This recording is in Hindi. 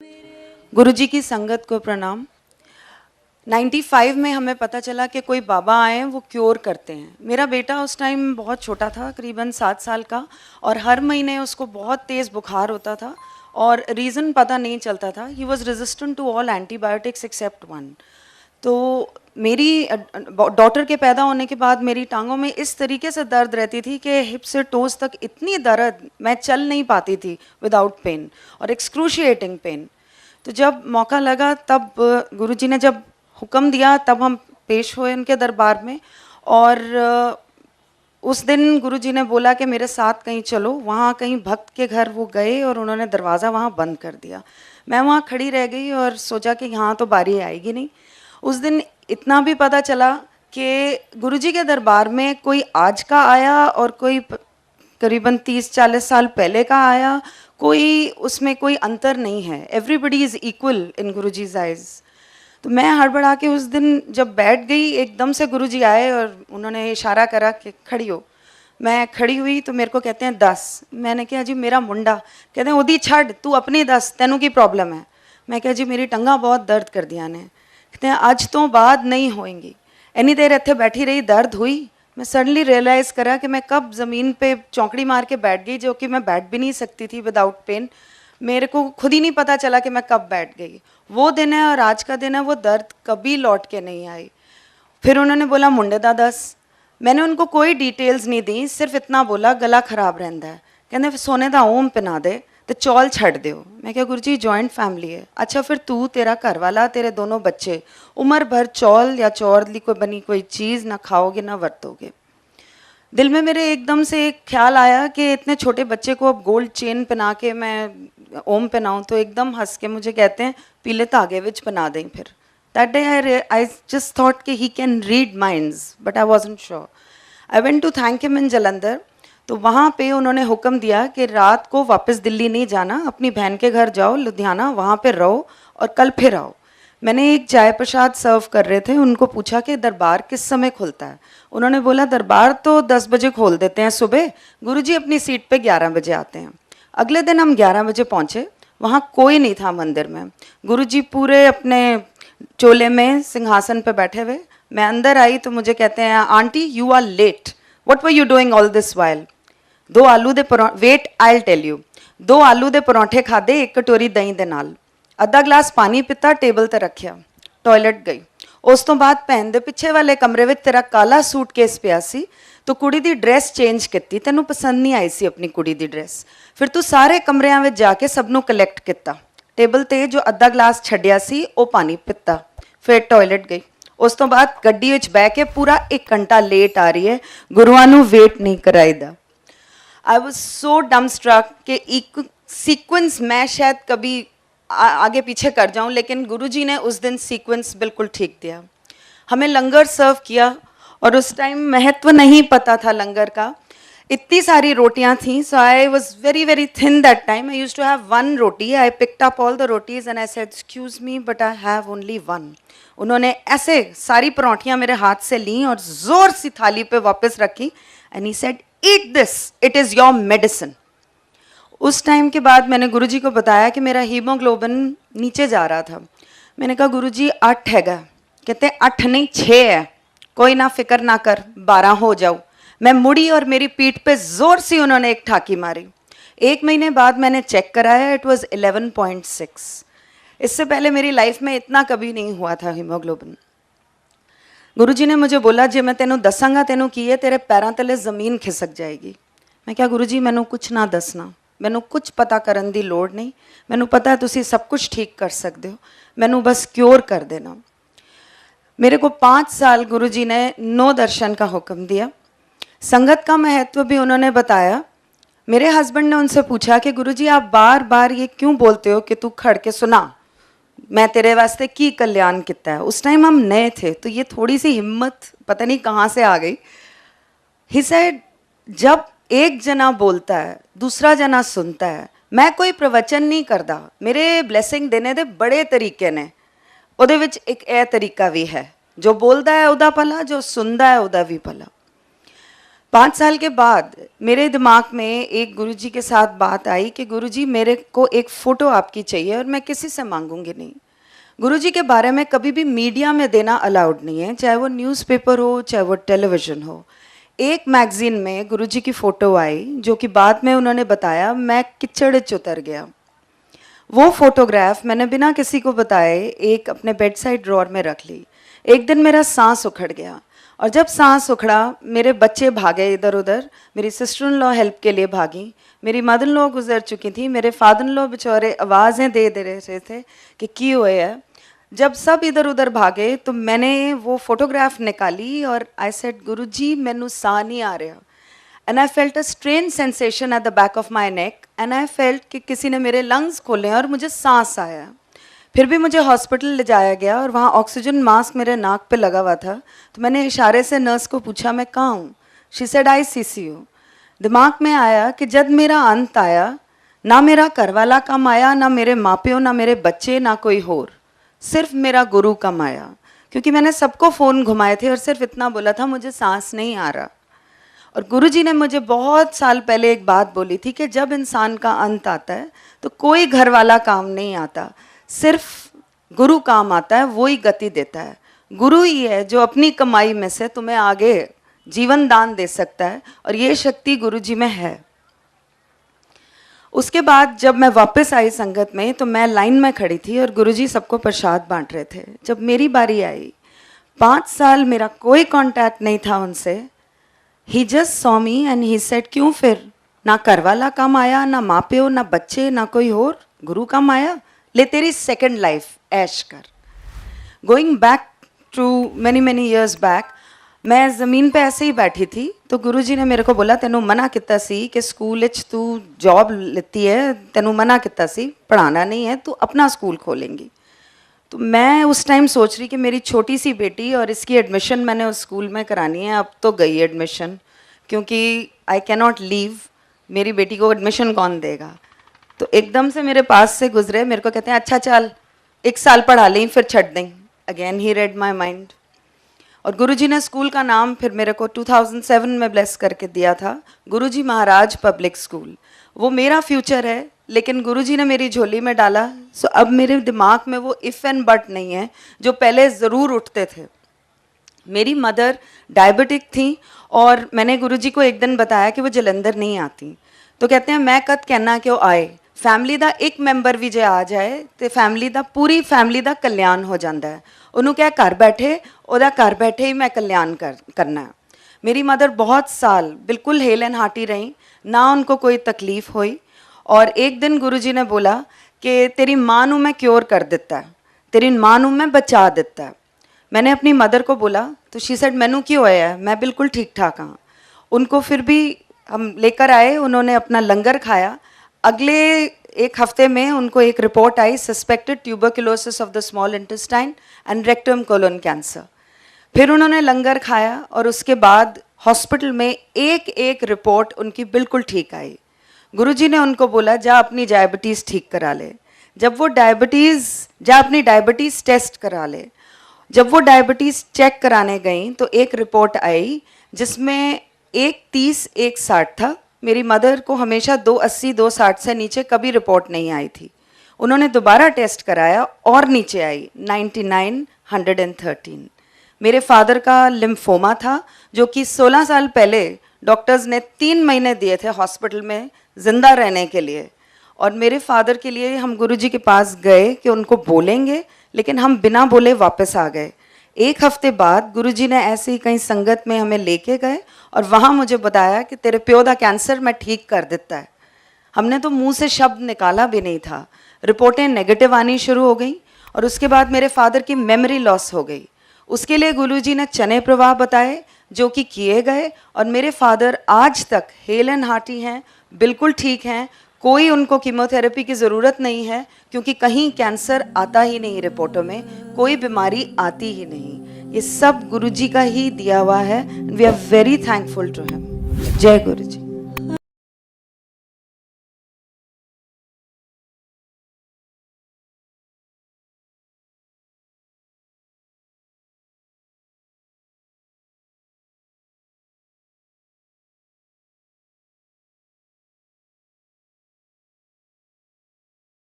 गुरुजी की संगत को प्रणाम। 95 में हमें पता चला कि कोई बाबा आए हैं, वो क्योर करते हैं। मेरा बेटा उस टाइम बहुत छोटा था, करीबन 7 साल का, और हर महीने उसको बहुत तेज़ बुखार होता था और रीज़न पता नहीं चलता था। He was resistant to all antibiotics except one. तो मेरी डॉटर के पैदा होने के बाद मेरी टांगों में इस तरीके से दर्द रहती थी कि हिप से टोज तक इतनी दर्द, मैं चल नहीं पाती थी विदाउट पेन, और एक्सक्रूशिएटिंग पेन। तो जब मौका लगा तब गुरुजी ने जब हुक्म दिया तब हम पेश हुए उनके दरबार में। और उस दिन गुरुजी ने बोला कि मेरे साथ कहीं चलो। वहाँ कहीं भक्त के घर वो गए और उन्होंने दरवाज़ा वहाँ बंद कर दिया। मैं वहाँ खड़ी रह गई और सोचा कि यहाँ तो बारी आएगी नहीं। उस दिन इतना भी पता चला कि गुरुजी के दरबार में कोई आज का आया और कोई करीबन 30-40 साल पहले का आया, कोई उसमें कोई अंतर नहीं है। Everybody is equal in Guruji's eyes. तो मैं हड़बड़ा के उस दिन जब बैठ गई, एकदम से गुरुजी आए और उन्होंने इशारा करा कि खड़ी हो। मैं खड़ी हुई तो मेरे को कहते हैं 10। मैंने कहा जी मेरा मुंडा। कहते हैं ओदी छड़, तू अपनी 10, तेनू की प्रॉब्लम है। मैं कहा जी मेरी टंगा बहुत दर्द कर दिया ने। कहते हैं अज तो बाद नहीं होएंगी। इन्नी देर इत्थे बैठी रही, दर्द हुई। मैं सडनली रियलाइज़ करा कि मैं कब ज़मीन पे चौंकड़ी मार के बैठ गई, जो कि मैं बैठ भी नहीं सकती थी विदाउट पेन। मेरे को खुद ही नहीं पता चला कि मैं कब बैठ गई। वो दिन है और आज का दिन है, वो दर्द कभी लौट के नहीं आई। फिर उन्होंने बोला मुंडे दा 10। मैंने उनको कोई डिटेल्स नहीं दी, सिर्फ इतना बोला गला खराब रहता है। कहते सोने का ओम पिना दे तो चौल छड़ दो। मैं क्या गुरु जी जॉइंट फैमिली है। अच्छा फिर तू, तेरा घर वाला, तेरे दोनों बच्चे उम्र भर चौल या चौर ली कोई बनी कोई चीज़ ना खाओगे ना वरतोगे। दिल में मेरे एकदम से एक ख्याल आया कि इतने छोटे बच्चे को अब गोल्ड चेन पहना के मैं ओम पहनाऊँ। तो एकदम हंस के मुझे कहते हैं पीले धागे विच पहना दें। फिर that day I just thought कि he can read minds, but I wasn't sure. I went to thank him in Jalandhar. तो वहाँ पे उन्होंने हुक्म दिया कि रात को वापस दिल्ली नहीं जाना, अपनी बहन के घर जाओ लुधियाना, वहाँ पे रहो और कल फिर आओ। मैंने एक चाय प्रसाद सर्व कर रहे थे, उनको पूछा कि दरबार किस समय खुलता है। उन्होंने बोला दरबार तो 10 बजे खोल देते हैं सुबह, गुरुजी अपनी सीट पे 11 बजे आते हैं। अगले दिन हम 11 बजे पहुँचे, वहाँ कोई नहीं था मंदिर में। गुरुजी पूरे अपने चोले में सिंहासन पे बैठे हुए। मैं अंदर आई तो मुझे कहते हैं auntie you are late, what were you doing all this while. 2 आलू दे वेट आई टेल यू। 2 आलू दे परौंठे खाधे, 1 कटोरी दही दे नाल, अद्धा ग्लास पानी पीता, टेबल ते रखिया, टॉयलेट गई। उस तो बाद भैन दे पिछे वाले कमरे में तेरा काला सूटकेस पिया सी, तो कुड़ी दी ड्रैस चेंज की, तेनू पसंद नहीं आई सी अपनी कुड़ी दी ड्रैस। फिर तू सारे कमरियां में जाके सबनू कलैक्ट किया, टेबल ते जो अद्धा ग्लास छड्डिया सी वो पानी पीता, फिर टॉयलेट गई। उस तो बाद गड्डी विच बह के पूरा 1 घंटा लेट आ रही है, गुरुआं नू वेट नहीं कराईदा। आई वॉज सो डम स्ट्रक कि एक सीक्वेंस मैं शायद कभी आगे पीछे कर जाऊं, लेकिन गुरुजी ने उस दिन सीक्वेंस बिल्कुल ठीक दिया। हमें लंगर सर्व किया और उस टाइम महत्व नहीं पता था लंगर का। इतनी सारी रोटियां थी, so I was very very thin that time. I use to have 1 roti. I picked up all the rotis and I said excuse me but I have only 1। उन्होंने ऐसे सारी परौंठियां मेरे हाथ से ली और जोर सी थाली पे वापस रखी and he said eat this, it is your medicine. उस टाइम के बाद मैंने गुरुजी को बताया कि मेरा हीमोग्लोबिन नीचे जा रहा था। मैंने कहा गुरुजी 8 हैगा। कहते 8 नहीं 6 है। कोई ना फिक्र ना कर, 12 हो जाओ। मैं मुड़ी और मेरी पीठ पे जोर से उन्होंने एक ठाकी मारी। 1 महीने बाद मैंने चेक कराया, इट वाज 11.6। इससे पहले मेरी लाइफ में इतना कभी नहीं हुआ था हीमोग्लोबिन। गुरुजी ने मुझे बोला जे मैं तेनों दसांगा तेनों की है, तेरे पैरों तले जमीन खिसक जाएगी। मैं क्या गुरुजी मैनू कुछ ना दसना, मैनू कुछ पता करन दी लोड़ नहीं, मैनू पता है तुसी सब कुछ ठीक कर सकते हो, मैनू बस क्योर कर देना। मेरे को 5 साल गुरुजी ने 9 दर्शन का हुक्म दिया। संगत का महत्व भी उन्होंने बताया। मेरे हस्बैंड ने उनसे पूछा कि गुरुजी आप बार बार ये क्यों बोलते हो कि तू खड़ के सुना, मैं तेरे वास्ते की कल्याण किया है। उस टाइम हम नए थे तो ये थोड़ी सी हिम्मत पता नहीं कहाँ से आ गई। ही सेड जब एक जना बोलता है दूसरा जना सुनता है, मैं कोई प्रवचन नहीं करता, मेरे ब्लैसिंग देने दे बड़े तरीके ने, ਉਹਦੇ ਵਿੱਚ एक यह तरीका भी है, जो बोलता है उदा भला, जो सुनता है उदा भी भला। 5 साल के बाद मेरे दिमाग में एक गुरुजी के साथ बात आई कि गुरुजी मेरे को एक फ़ोटो आपकी चाहिए और मैं किसी से मांगूंगी नहीं। गुरुजी के बारे में कभी भी मीडिया में देना अलाउड नहीं है, चाहे वो न्यूज़पेपर हो चाहे वो टेलीविज़न हो। एक मैगज़ीन में गुरुजी की फ़ोटो आई जो कि बाद में उन्होंने बताया मैं कीचड़ च उतर गया। वो फोटोग्राफ मैंने बिना किसी को बताए एक अपने बेड साइड ड्रॉर में रख ली। एक दिन मेरा सांस उखड़ गया और जब सांस उखड़ा मेरे बच्चे भागे इधर उधर, मेरी सिस्टर इन लॉ हेल्प के लिए भागी, मेरी मदर इन लॉ गुजर चुकी थी, मेरे फादर इन लॉ बेचारे आवाज़ें दे रहे थे कि की हुए है। जब सब इधर उधर भागे तो मैंने वो फोटोग्राफ निकाली और आई सेड गुरुजी मैनू साह नहीं आ रहा। And I felt a strain sensation at the back of my neck and I felt कि किसी ने मेरे लंग्स खोले और मुझे सांस आया। फिर भी मुझे हॉस्पिटल ले जाया गया और वहाँ ऑक्सीजन मास्क मेरे नाक पे लगा हुआ था। तो मैंने इशारे से नर्स को पूछा मैं कहाँ हूँ। She said ICCU। दिमाग में आया कि जब मेरा अंत आया ना मेरा घरवाला कम आया, ना मेरे माँ प्यो, ना मेरे बच्चे, ना कोई और, सिर्फ मेरा गुरु कम आया। क्योंकि मैंने सबको फ़ोन घुमाए थे और सिर्फ इतना बोला था मुझे सांस नहीं आ रहा। और गुरुजी ने मुझे बहुत साल पहले एक बात बोली थी कि जब इंसान का अंत आता है तो कोई घर वाला काम नहीं आता, सिर्फ गुरु काम आता है, वो ही गति देता है। गुरु ही है जो अपनी कमाई में से तुम्हें आगे जीवन दान दे सकता है और ये शक्ति गुरुजी में है। उसके बाद जब मैं वापस आई संगत में तो मैं लाइन में खड़ी थी और गुरुजी सबको प्रसाद बांट रहे थे। जब मेरी बारी आई, 5 साल मेरा कोई कांटेक्ट नहीं था उनसे। He just saw me and he said क्यों फिर, ना घर वाला काम आया, ना माँ प्यो, ना बच्चे, ना कोई और, गुरु काम आया, ले तेरी सेकंड लाइफ ऐश कर। Going back to many years back, मैं ज़मीन पे ऐसे ही बैठी थी तो गुरुजी ने मेरे को बोला तेनू मना किता सी कि स्कूल विच तू जॉब लेती है, तेनू मना किता सी पढ़ाना नहीं है, तू अपना स्कूल खोलेंगी। तो मैं उस टाइम सोच रही कि मेरी छोटी सी बेटी और इसकी एडमिशन मैंने उस स्कूल में करानी है। अब तो गई एडमिशन क्योंकि आई कैन नॉट लीव, मेरी बेटी को एडमिशन कौन देगा। तो एकदम से मेरे पास से गुजरे, मेरे को कहते हैं अच्छा चल 1 साल पढ़ा लें फिर छड़ दें। Again he red my mind. और गुरुजी ने स्कूल का नाम फिर मेरे को 2007 में ब्लेस करके दिया था, गुरुजी महाराज पब्लिक स्कूल। वो मेरा फ्यूचर है लेकिन गुरुजी ने मेरी झोली में डाला। सो अब मेरे दिमाग में वो इफ़ एंड बट नहीं है जो पहले ज़रूर उठते थे। मेरी मदर डायबिटिक थी और मैंने गुरुजी को एक दिन बताया कि वो जलंधर नहीं आती। तो कहते हैं मैं कद कहना कि वो आए, फैमिली का एक मैंबर भी जे आ जाए तो फैमिली का पूरी फैमिली का कल्याण हो जाता है। उन्होंने क्या घर बैठे ओदा घर बैठे ही मैं कल्याण करना है। मेरी मदर बहुत साल बिल्कुल हेल एंड हार्टी रही, ना उनको कोई तकलीफ़ हुई। और एक दिन गुरुजी ने बोला कि तेरी माँ नू मैं क्योर कर देता है, तेरी माँ नू मैं बचा देता है। मैंने अपनी मदर को बोला तो शी सेड मैनू क्यों होया है, मैं बिल्कुल ठीक ठाक हाँ। उनको फिर भी हम लेकर आए, उन्होंने अपना लंगर खाया। अगले 1 हफ्ते में उनको एक रिपोर्ट आई suspected tuberculosis of the small intestine and rectum colon cancer. फिर उन्होंने लंगर खाया और उसके बाद हॉस्पिटल में एक रिपोर्ट उनकी बिल्कुल ठीक आई। गुरुजी ने उनको बोला जा अपनी डायबिटीज़ ठीक करा ले। जब वो अपनी डायबिटीज़ टेस्ट करा ले। जब वो डायबिटीज़ चेक कराने गई तो एक रिपोर्ट आई जिसमें 130 160 था। मेरी मदर को हमेशा 280 260 से नीचे कभी रिपोर्ट नहीं आई थी। उन्होंने दोबारा टेस्ट कराया और नीचे आई 99 113। मेरे फादर का लिम्फोमा था जो कि 16 साल पहले डॉक्टर्स ने 3 महीने दिए थे हॉस्पिटल में ज़िंदा रहने के लिए। और मेरे फादर के लिए हम गुरुजी के पास गए कि उनको बोलेंगे, लेकिन हम बिना बोले वापस आ गए। 1 हफ्ते बाद गुरुजी ने ऐसे ही कहीं संगत में हमें लेके गए और वहाँ मुझे बताया कि तेरे प्यो दा कैंसर मैं ठीक कर देता है। हमने तो मुंह से शब्द निकाला भी नहीं था। रिपोर्टें नेगेटिव आनी शुरू हो गई और उसके बाद मेरे फादर की मेमोरी लॉस हो गई। उसके लिए गुरुजी ने चने प्रवाह बताए जो कि किए गए और मेरे फादर आज तक हेल एंड हार्टी हैं, बिल्कुल ठीक हैं। कोई उनको कीमोथेरेपी की ज़रूरत नहीं है क्योंकि कहीं कैंसर आता ही नहीं, रिपोर्टों में कोई बीमारी आती ही नहीं। ये सब गुरुजी का ही दिया हुआ है। We are very thankful to him. जय गुरुजी।